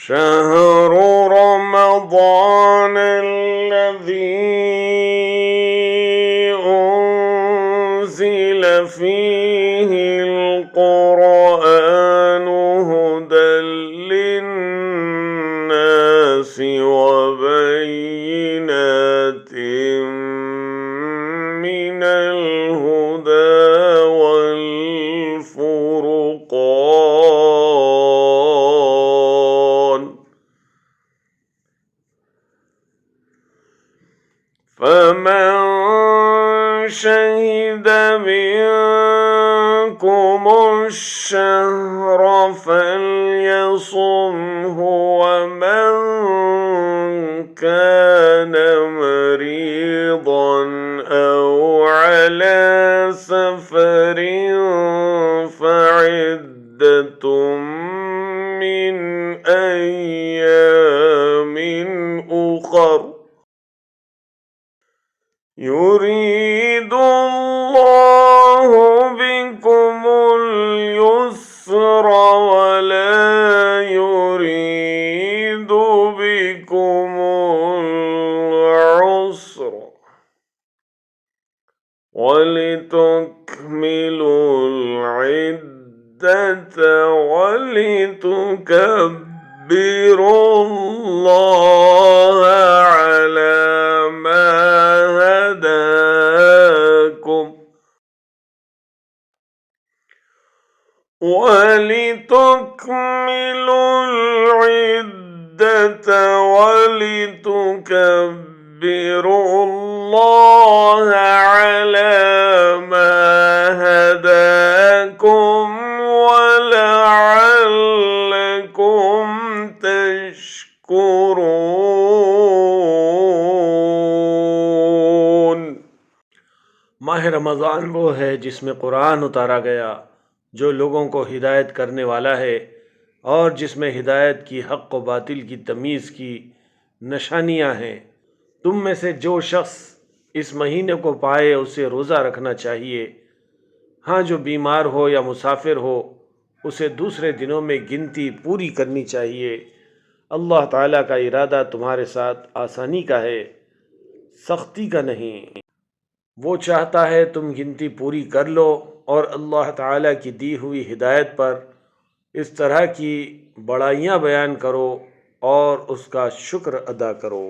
شهر رمضان الذي أنزل فيه القرآن هدى للناس وبينات من الهدى والفرقان، فمن شهد منكم الشهر فليصمه، ومن كان مريضا أو على سفر فعدة من أيام أخر، يريد الله بكم اليسر ولا يريد بكم العسر، ولتكملوا العدة ولتكبروا الله على ما هداكم ولتكملوا العدة ولتكبروا الله على ما هداكم ولعلكم تشكرون। माह रमज़ान वो है जिसमें कुरान उतारा गया, जो लोगों को हिदायत करने वाला है और जिसमें हिदायत की हक़ व बातिल की तमीज़ की निशानियाँ हैं। तुम में से जो शख्स इस महीने को पाए उसे रोज़ा रखना चाहिए। हाँ, जो बीमार हो या मुसाफिर हो उसे दूसरे दिनों में गिनती पूरी करनी चाहिए। अल्लाह ताला का इरादा तुम्हारे साथ आसानी का है, सख्ती का नहीं। वो चाहता है तुम गिनती पूरी कर लो और अल्लाह ताला की दी हुई हिदायत पर इस तरह की बड़ाइयाँ बयान करो और उसका शुक्र अदा करो।